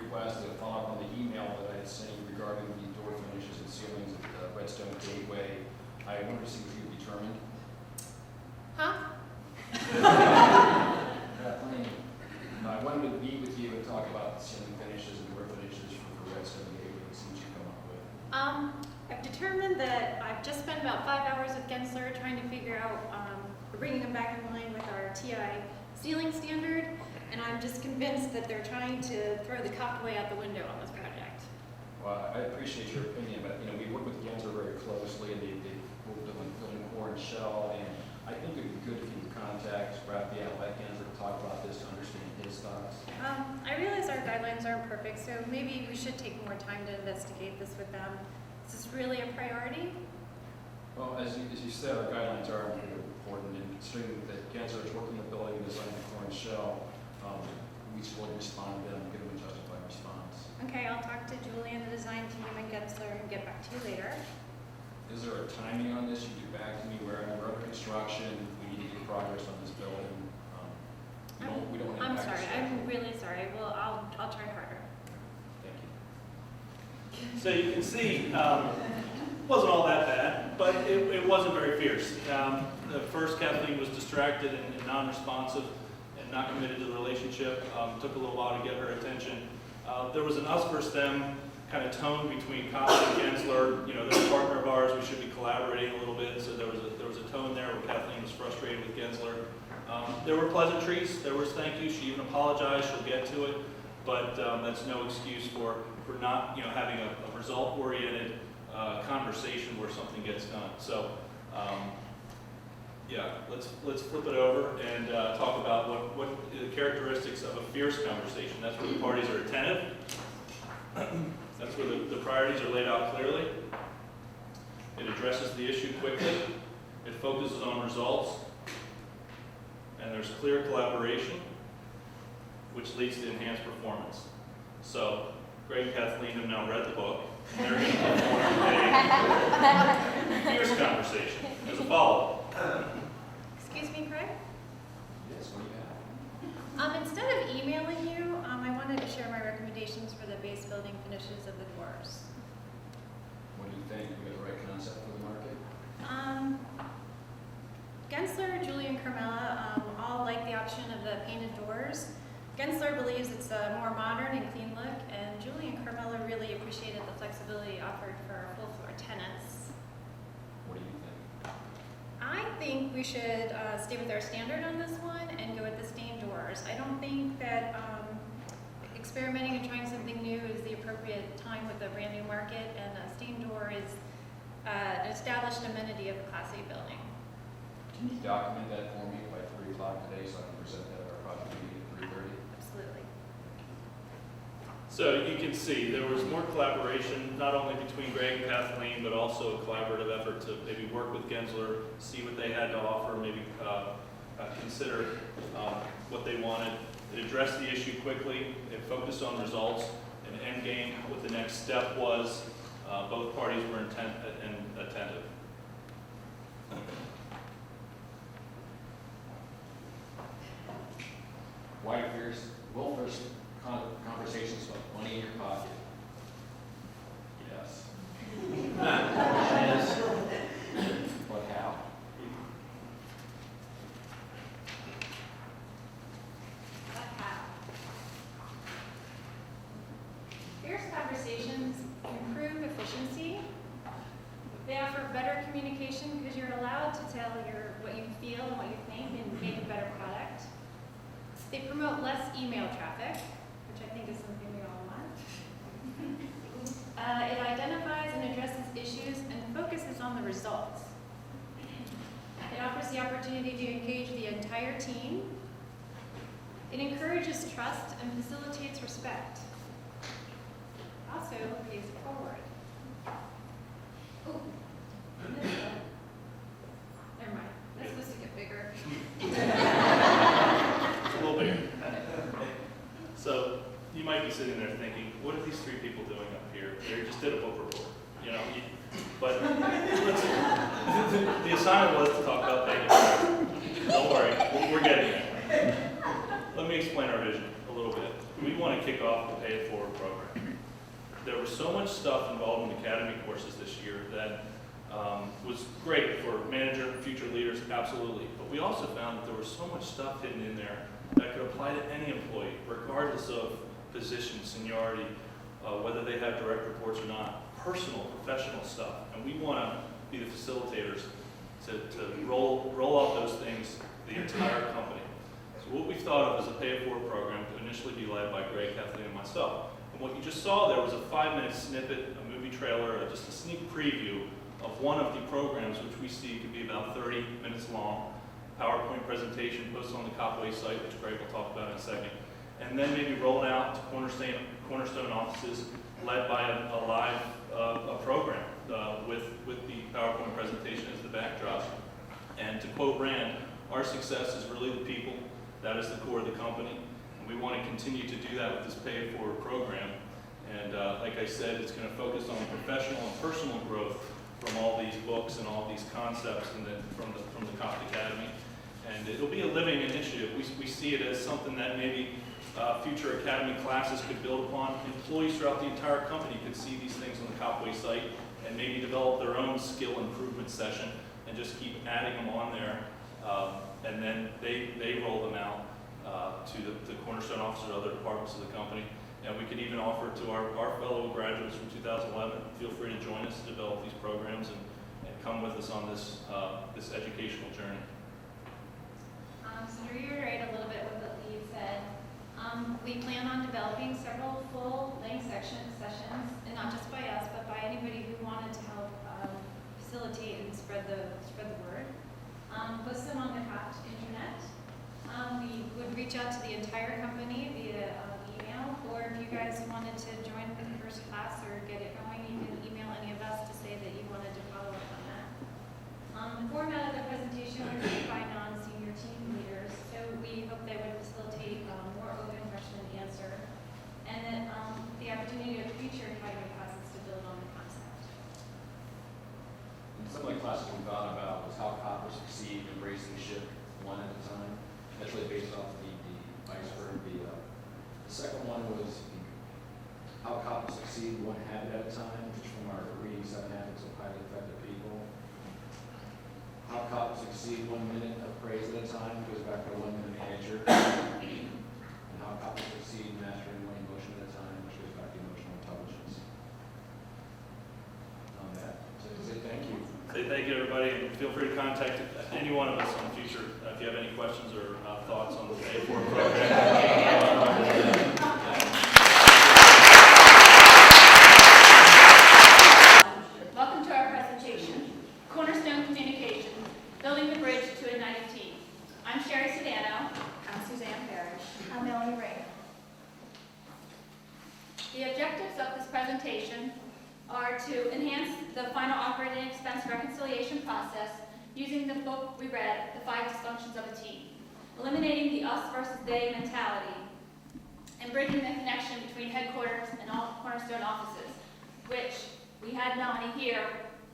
request to follow up on the email that I had sent you regarding the door finishes and ceilings at the Redstone Gateway. I wanted to see if you had determined. Huh? Kathleen, I wanted to meet with you and talk about the ceiling finishes and door finishes for Redstone Gateway. See what you come up with. I've determined that I've just spent about 5 hours with Gensler trying to figure out, bringing them back in line with our TI ceiling standard, and I'm just convinced that they're trying to throw the Copt way out the window on this project. Well, I appreciate your opinion, but we work with Gensler very closely, and they worked on building core and shell, and I think it'd be good if you could contact Raphael at Gensler to talk about this to understand his thoughts. I realize our guidelines aren't perfect, so maybe we should take more time to investigate this with them. Is this really a priority? Well, as you said, our guidelines are important, and considering that Gensler is working the building, designing the core and shell, we should really respond to them and give them a justified response. Okay, I'll talk to Julie and the design team and Gensler and get back to you later. Is there a timing on this? You get back to me where we're under construction, we need to get progress on this building. We don't I'm impact sorry, the schedule. I'm really sorry. Well, I'll try harder. Thank you. So you can see, wasn't all that bad, but it wasn't very fierce. The first, Kathleen was distracted and non-responsive and not committed to the relationship. Took a little while to get her attention. There was an us versus them kind of tone between Copt and Gensler. You know, they're a partner of ours. We should be collaborating a little bit. So there was a tone there where Kathleen was frustrated with Gensler. There were pleasantries. There was thank you. She even apologized. She'll get to it, but that's no excuse for not having a result-oriented conversation where something gets done. So yeah, let's flip it over and talk about what the characteristics of a fierce conversation. That's where the parties are attentive. That's where the priorities are laid out clearly. It addresses the issue quickly. It focuses on results. And there's clear collaboration, which leads to enhanced performance. So Greg and Kathleen have now read the book, and they're going to perform a fierce conversation as a follow-up. Excuse me, Craig? Yes, what do you have? Instead of emailing you, I wanted to share my recommendations for the base building finishes of the doors. What do you think? We got the right concept for the market? Gensler, Julie, and Carmela all like the option of the painted doors. Gensler believes it's a more modern and clean look, and Julie and Carmela really appreciated the flexibility offered for our full floor tenants. What do you think? I think we should stay with our standard on this one and go with the stained doors. I don't think that experimenting and trying something new is the appropriate time with a brand new market, and a stained door is an established amenity of a Class A building. Can you document that for me by 3 o'clock today so I can present that at our project meeting at 3:30? Absolutely. So you can see there was more collaboration, not only between Greg and Kathleen, but also a collaborative effort to maybe work with Gensler, see what they had to offer, maybe consider what they wanted. It addressed the issue quickly. It focused on results and end game. What the next step was, both parties were intent and attentive. Why fierce? Well, first conversations about money in your pocket. Yes. Yes. But how? Fierce conversations improve efficiency. They offer better communication because you're allowed to tell what you feel and what you think and make a better product. They promote less email traffic, which I think is something we all want. It identifies and addresses issues and focuses on the results. It offers the opportunity to engage the entire team. It encourages trust and facilitates respect. Also pays it forward. Oh, never mind. That's supposed to get bigger. A little bigger. So you might be sitting there thinking, what are these 3 people doing up here? They just did a book report, But the assignment was to talk about paying. Don't worry, we're getting there. Let me explain our vision a little bit. we want to kick off the Pay It Forward program. There was so much stuff involved in academy courses this year that was great for manager and future leaders, absolutely. But we also found that there was so much stuff hidden in there that could apply to any employee, regardless of position, seniority, whether they have direct reports or not, personal, professional stuff. And we want to be the facilitators to roll out those things to the entire company. So what we thought of as a Pay It Forward program to initially be led by Greg, Kathleen, and myself. And what you just saw there was a 5-minute snippet, a movie trailer, just a sneak preview of one of the programs, which we see could be about 30 minutes long, PowerPoint presentation posted on the Copt site, which Greg will talk about in a second, and then maybe rolled out to Cornerstone offices led by a live program with the PowerPoint presentation as the backdrop. And to quote Rand, our success is really the people. That is the core of the company. And we want to continue to do that with this Pay It Forward program. And like I said, it's going to focus on professional and personal growth from all these books and all these concepts from the Copt Academy. And it'll be a living initiative. We see it as something that maybe future academy classes could build upon. Employees throughout the entire company could see these things on the Copt site and maybe develop their own skill improvement session and just keep adding them on there. And then they roll them out to the Cornerstone officers or other departments of the company. And we could even offer to our fellow graduates from 2011, feel free to join us to develop these programs and come with us on this educational journey. So to reiterate a little bit what Lee said, we plan on developing several full-length sessions, and not just by us, but by anybody who wanted to help facilitate and spread the word. Post them on the Copt intranet. We would reach out to the entire company via email, or if you guys wanted to join for the first class or get it going, you can email any of us to say that you wanted to follow up on that. The format of the presentation was made by non-senior team leaders, so we hope they would facilitate more open question and answer, and that the opportunity of future academy classes to build on the concept. And some of the classes we thought about was how Copt will succeed in embracing shift one at a time. That's really based off the iceberg. The second one was how Copt will succeed one habit at a time, which is from our reading 7 habits of highly effective people. How Copt will succeed 1 minute of praise at a time goes back to 1 minute manager. And how Copt will succeed mastering 1 emotion at a time, which goes back to emotional intelligence. On that, so say thank you. Say thank you, everybody, and feel free to contact any one of us in the future if you have any questions or thoughts on the Pay It Forward program. Welcome to our presentation, Cornerstone Communication, Building the Bridge to a United Team. I'm Sherry Sedano. I'm Suzanne Parrish. I'm Melanie Ray. The objectives of this presentation are to enhance the final operating expense reconciliation process using the book we read, The 5 Dysfunctions of a Team, eliminating the us versus they mentality, and bridging the connection between headquarters and all Cornerstone offices, which we had Melanie here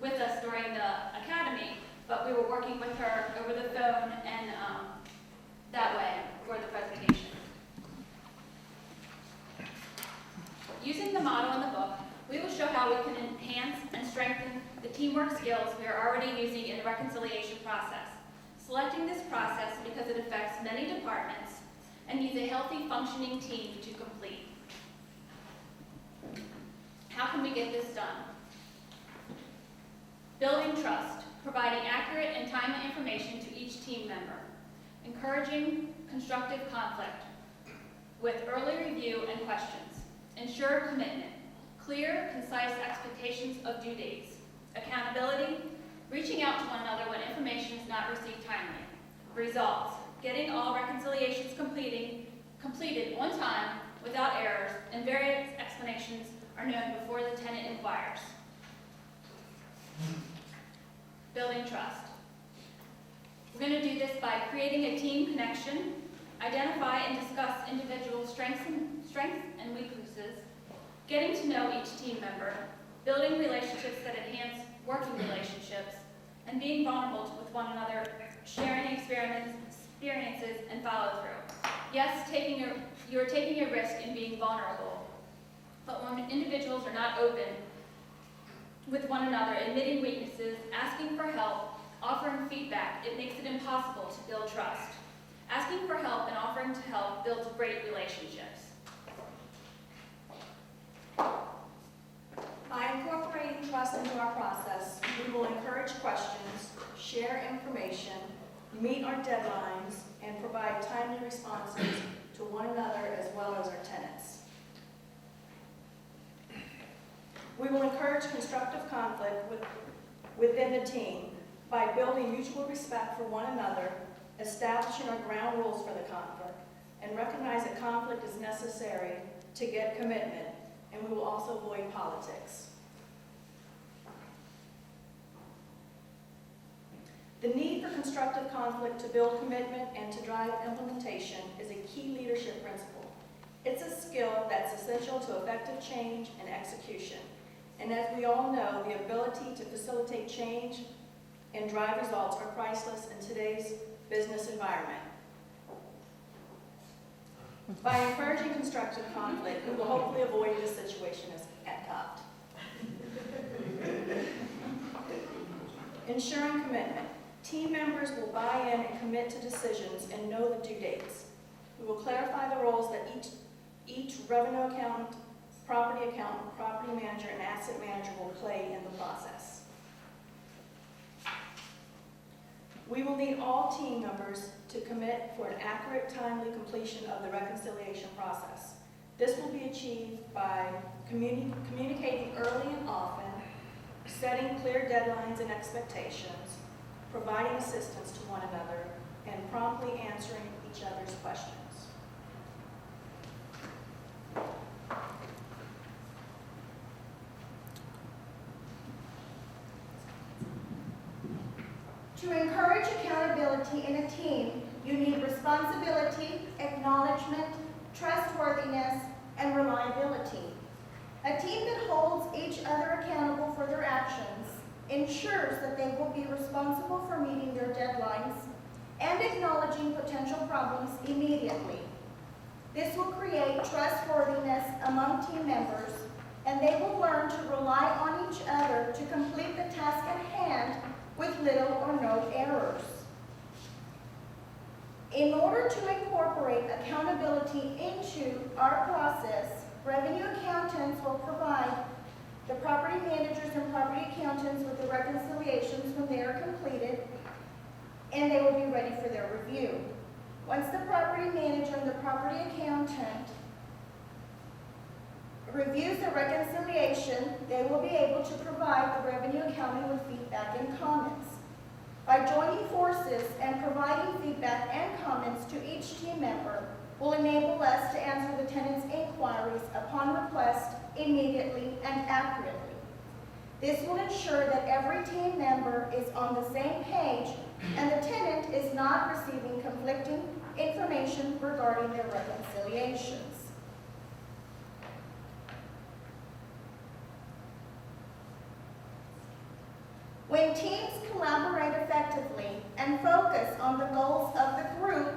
with us during the academy, but we were working with her over the phone and that way for the presentation. Using the model in the book, we will show how we can enhance and strengthen the teamwork skills we are already using in the reconciliation process, selecting this process because it affects many departments and needs a healthy, functioning team to complete. How can we get this done? Building trust, providing accurate and timely information to each team member, encouraging constructive conflict with early review and questions, ensure commitment, clear, concise expectations of due dates, accountability, reaching out to one another when information is not received timely, results, getting all reconciliations completed on time without errors, and various explanations are known before the tenant inquires. Building trust. We're going to do this by creating a team connection, identify and discuss individual strengths and weaknesses, getting to know each team member, building relationships that enhance working relationships, and being vulnerable with one another, sharing experiences and follow through. Yes, You are taking a risk in being vulnerable. But when individuals are not open with one another, admitting weaknesses, asking for help, offering feedback, it makes it impossible to build trust. Asking for help and offering to help builds great relationships. By incorporating trust into our process, we will encourage questions, share information, meet our deadlines, and provide timely responses to one another as well as our tenants. We will encourage constructive conflict within the team by building mutual respect for one another, establishing our ground rules for the conflict, and recognize that conflict is necessary to get commitment, and we will also avoid politics. The need for constructive conflict to build commitment and to drive implementation is a key leadership principle. It's a skill that's essential to effective change and execution. And as we all know, the ability to facilitate change and drive results are priceless in today's business environment. By encouraging constructive conflict, we will hopefully avoid this situation at Copt. Ensuring commitment. Team members will buy in and commit to decisions and know the due dates. We will clarify the roles that each revenue accountant, property manager, and asset manager will play in the process. We will need all team members to commit for an accurate, timely completion of the reconciliation process. This will be achieved by communicating early and often, setting clear deadlines and expectations, providing assistance to one another, and promptly answering each other's questions. To encourage accountability in a team, you need responsibility, acknowledgement, trustworthiness, and reliability. A team that holds each other accountable for their actions ensures that they will be responsible for meeting their deadlines and acknowledging potential problems immediately. This will create trustworthiness among team members, and they will learn to rely on each other to complete the task at hand with little or no errors. In order to incorporate accountability into our process, revenue accountants will provide the property managers and property accountants with the reconciliations when they are completed, and they will be ready for their review. Once the property manager and the property accountant reviews the reconciliation, they will be able to provide the revenue accountant with feedback and comments. By joining forces and providing feedback and comments to each team member will enable us to answer the tenant's inquiries upon request immediately and accurately. This will ensure that every team member is on the same page and the tenant is not receiving conflicting information regarding their reconciliations. When teams collaborate effectively and focus on the goals of the group,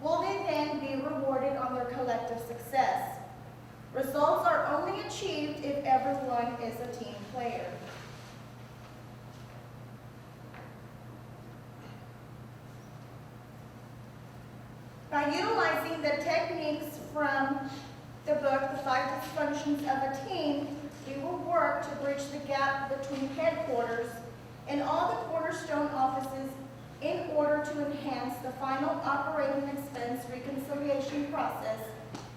will they then be rewarded on their collective success? Results are only achieved if everyone is a team player. By utilizing the techniques from the book, The 5 Dysfunctions of a Team, we will work to bridge the gap between headquarters and all the cornerstone offices in order to enhance the final operating expense reconciliation process,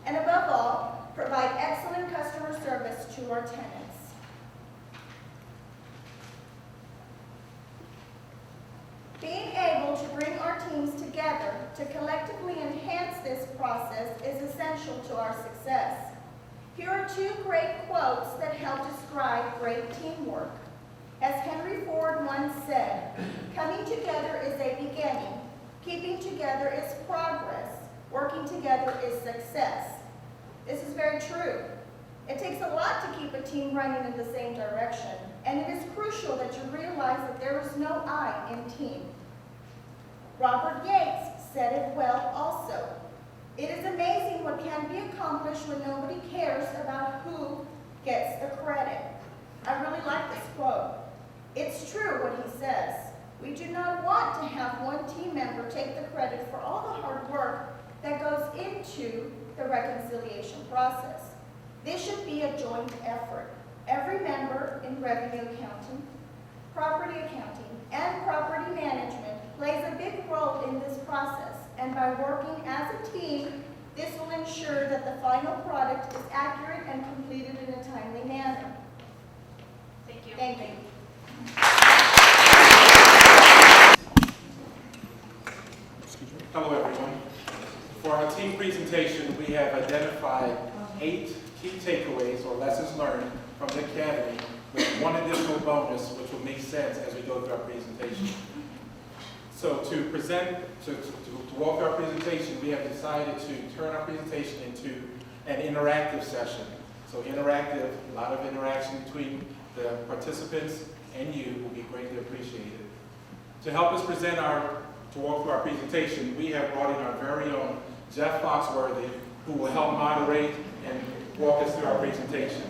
and above all, provide excellent customer service to our tenants. Being able to bring our teams together to collectively enhance this process is essential to our success. Here are two great quotes that help describe great teamwork. As Henry Ford once said, "Coming together is a beginning, keeping together is progress, working together is success." This is very true. It takes a lot to keep a team running in the same direction, and it is crucial that you realize that there is no I in team. Robert Yates said it well also. It is amazing what can can be accomplished when nobody cares about who gets the credit. I really like this quote. It's true what he says. We do not want to have one team member take the credit for all the hard work that goes into the reconciliation process. This should be a joint effort. Every member in revenue accounting, property accounting, and property management plays a big role in this process, and by working as a team, this will ensure that the final product is accurate and completed in a timely manner. Thank you. Thank you. Hello, everyone. For our team presentation, we have identified 8 key takeaways or lessons learned from the Academy with one additional bonus, which will make sense as we go through our presentation. So to walk through our presentation, we have decided to turn our presentation into an interactive session. So interactive, a lot of interaction between the participants and you will be greatly appreciated. To help us to walk through our presentation, we have brought in our very own Jeff Foxworthy, who will help moderate and walk us through our presentation.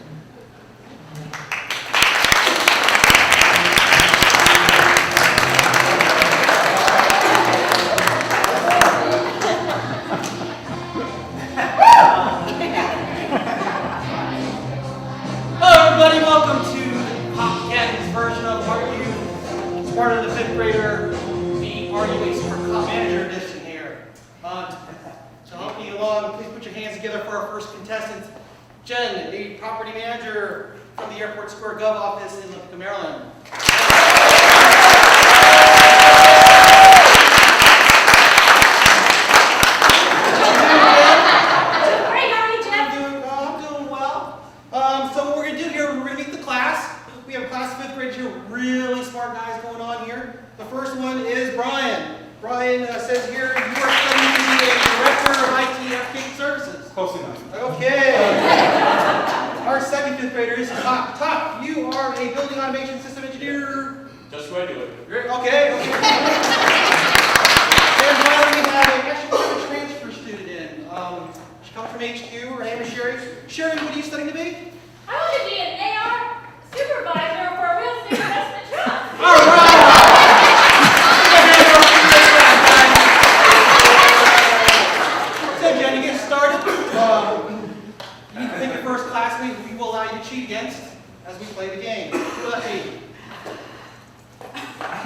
Hello everybody, welcome to Copt Academy's version of Are You Smarter Than the Fifth Grader? The Are You a Smart Copt Manager edition here. To help me along, please put your hands together for our first contestant, Jen, the property manager from the Airport Square Gov office in Ithaca, Maryland. The first one is Brian. Brian says here, you are studying to be a director of IT application services. Close enough. Okay. Our second fifth grader is Copt. Copt, you are a building automation system engineer. Just regular. Okay. And finally, we have a transfer student in. She comes from HQ. Her name is Sherry. Sherry, what are you studying to be? I want to be an AR supervisor for a real estate investment trust. All right. So, Jen, to get started, you can pick your first classmate who we will allow you to cheat against as we play the game. Who will that be?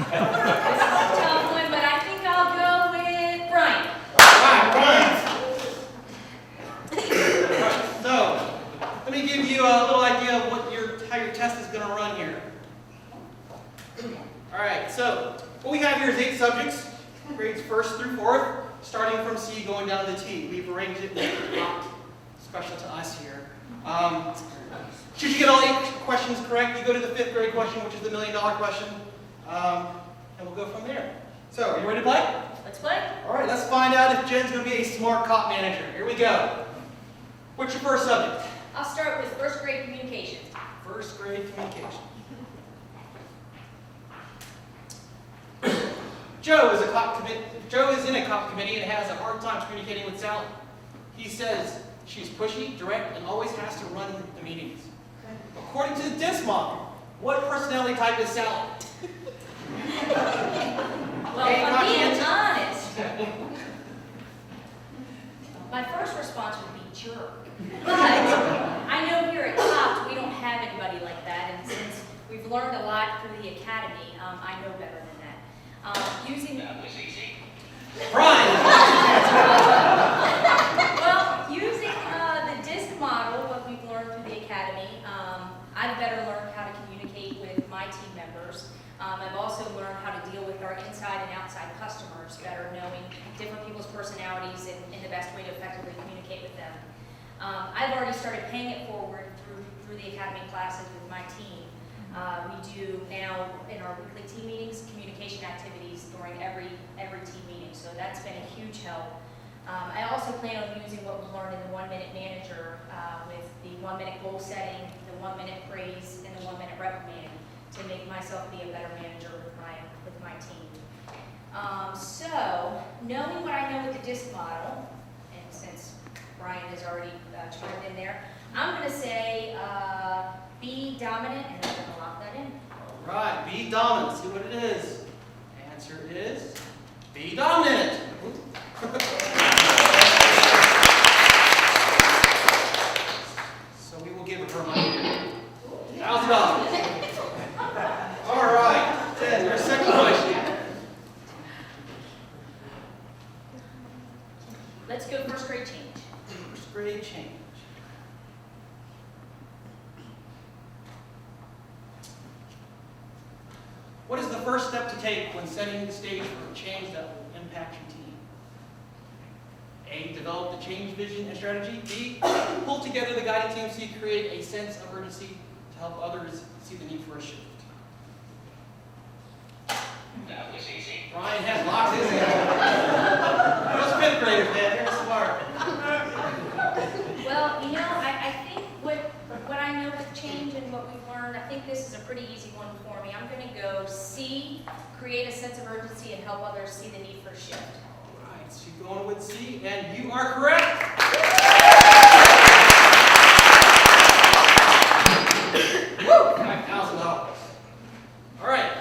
This is a tough one, but I think I'll go with Brian. Right. So, let me give you a little idea of how your test is going to run here. All right, so what we have here is 8 subjects, grades 1st through 4th, starting from C going down to T. We've arranged it not special to us here. Should you get all 8 questions correct, you go to the 5th grade question, which is the $1 million question, and we'll go from there. So, are you ready to play? Let's play. All right, let's find out if Jen's going to be a smart Copt manager. Here we go. What's your first subject? I'll start with first grade communication. First grade communication. Joe is in a Copt committee and has a hard time communicating with Sally. He says she's pushy, direct, and always has to run the meetings. According to the DISC model, what personality type is Sally? Well, if I'm being honest, my first response would be jerk. But I know here at Copt we don't have anybody like that, and since we've learned a lot through the academy, I know better than that. Brian! Well, using the DISC model, what we've learned through the academy, I've better learned how to communicate with my team members. I've also learned how to deal with our inside and outside customers, better knowing different people's personalities and the best way to effectively communicate with them. I've already started paying it forward through the academy classes with my team. We do now in our weekly team meetings communication activities during every team meeting, so that's been a huge help. I also plan on using what we learned in the 1-minute manager with the 1-minute goal setting, the 1-minute praise, and the 1-minute reprimanding to make myself be a better manager with my team. So knowing what I know with the DISC model, and since Brian has already chimed in there. I'm going to say be dominant, and I'm going to lock that in. All right, be dominant. See what it is. Answer is be dominant. So we will give her money. $1,000. All right, then our second question. Let's go first grade change. First grade change. What is the first step to take when setting the stage for a change that will impact your team? A, develop the change vision and strategy. B, pull together the guiding team so you create a sense of urgency to help others see the need for a shift. That was easy. Brian has locked his in. Those fifth graders, man, they're smart. Well, you know, I think what I know with change and what we've learned, I think this is a pretty easy one for me. I'm going to go C, create a sense of urgency and help others see the need for a shift. All right, so you're going with C, and you are correct. Woo! $5,000. All right.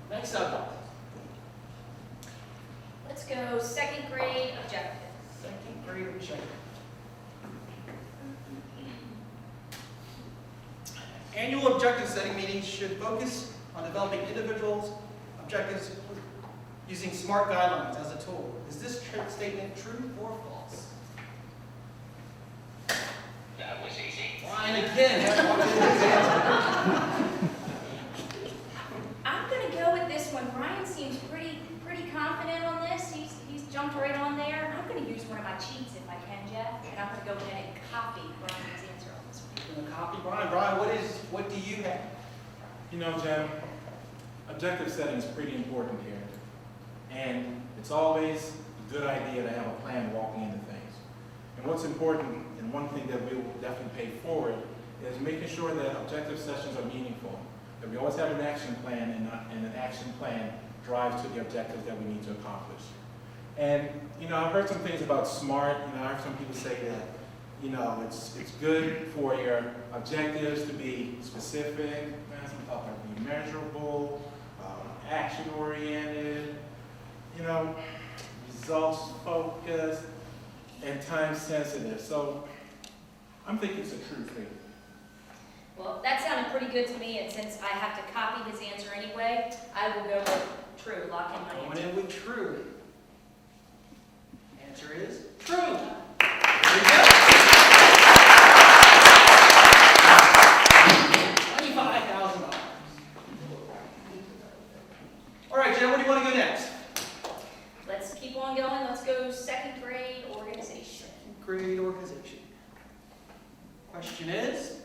Next up. Let's go second grade objective. Second grade objective. Annual objective setting meetings should focus on developing individuals' objectives using SMART guidelines as a tool. Is this statement true or false? That was easy. Brian again has locked in his answer. I'm going to go with this one. Brian seems pretty confident on this. He's jumped right on there. I'm going to use one of my cheats if I can, Jeff, and I'm going to go ahead and copy Brian's answer on this one. You're gonna copy Brian. Brian, what do you have? You know, Jen, objective setting is pretty important here. And it's always a good idea to have a plan walking into things. And what's important, and one thing that we will definitely pay forward, is making sure that objective sessions are meaningful. That we always have an action plan, and an action plan drives to the objectives that we need to accomplish. And, you know, I've heard some things about SMART. You know, I've heard some people say that, you know, it's good for your objectives to be specific, be measurable, action-oriented, you know, results-focused, and time-sensitive. So I'm thinking it's a true thing. Well, that sounded pretty good to me, and since I have to copy his answer anyway, I will go with true. Lock in my Going answer. in with true. Answer is true. There you go. $25,000. All right, Jen, where do you want to go next? Let's keep on going. Let's go second grade organization. Grade organization. Question is,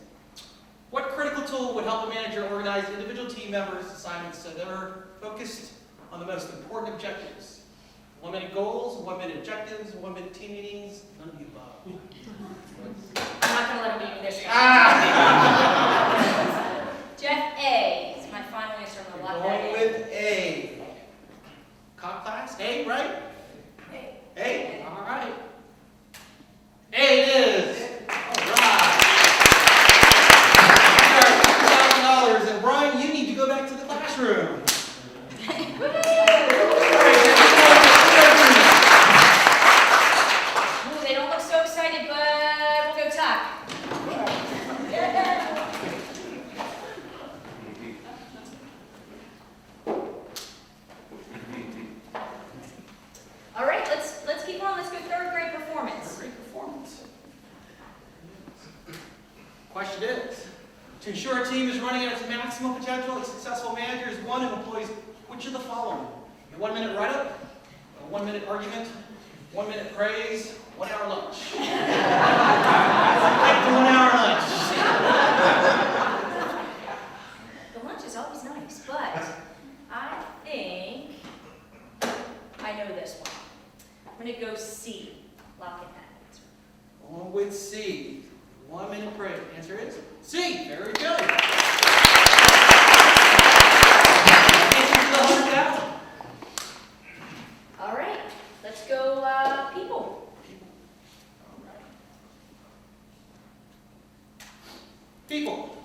what critical tool would help a manager organize individual team members' assignments so they're focused on the most important objectives? 1-minute goals, 1-minute objectives, 1-minute team meetings, none of the above. I'm not going to let him beat me this time. Jeff, A is my final answer. I'm going to lock that Going in. with A. Copt class, A, right? A, all right. A it is. All right. $2,000, and Brian, you need to go back to the classroom. Ooh, they don't look so excited, but we'll go talk. All right, let's keep on. Let's go third grade performance. Great performance. Question is, to ensure a team is running at its maximum potential, a successful manager is one who employs which of the following? A 1-minute write-up, a 1-minute argument, 1-minute praise, 1-hour lunch. Like the 1-hour lunch. The lunch is always nice, but I think I know this one. I'm going to go C. Lock in that answer. Going with C. 1-minute praise. Answer is C. Very good. Answer to the 100,000. All right, let's go people. People.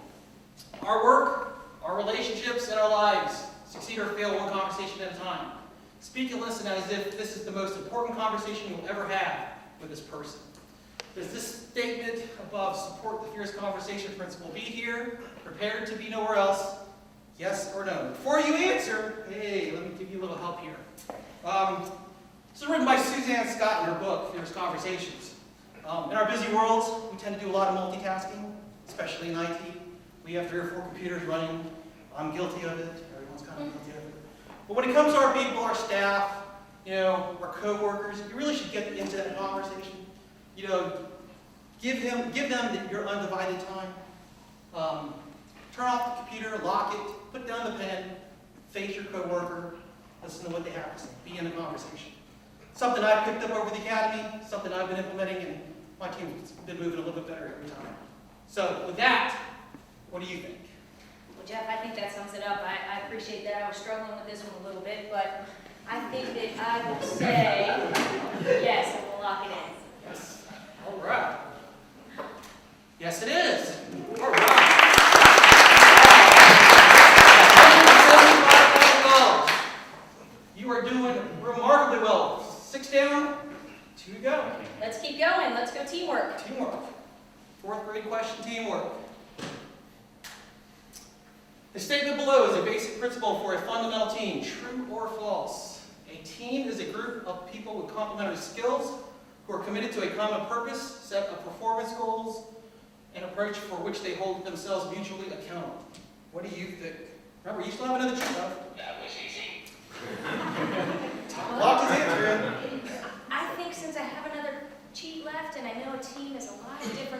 Our work, our relationships, and our lives succeed or fail one conversation at a time. Speak and listen as if this is the most important conversation you'll ever have with this person. Does this statement above support the fierce conversation principle? Be here, prepared to be nowhere else? Yes or no? Before you answer, hey, let me give you a little help here. This is written by Suzanne Scott in her book, Fierce Conversations. In our busy worlds, we tend to do a lot of multitasking, especially in IT. We have 3 or 4 computers running. I'm guilty of it. Everyone's kind of guilty of it. But when it comes to our people, our staff, our co-workers, you really should get into that conversation. Give them your undivided time. Turn off the computer, lock it, put down the pen, face your co-worker, listen to what they have to say, be in the conversation. Something I've picked up over the academy, something I've been implementing, and my team's been moving a little bit better every time. So with that, what do you think? Well, Jeff, I think that sums it up. I appreciate that. I was struggling with this one a little bit, but I think that I would say yes, and we'll lock it in. Yes. All right. Yes, it is. All right. You are doing remarkably well. 6 down, 2 to go. Let's keep going. Let's go teamwork. Teamwork. 4th grade question, teamwork. The statement below is a basic principle for a fundamental team. True or false? A team is a group of people with complementary skills who are committed to a common purpose, set of performance goals, and approach for which they hold themselves mutually accountable. What do you think? Remember, you still have another cheat left. That was easy. Locked his answer in. I think since I have another cheat left and I know a team is a lot of different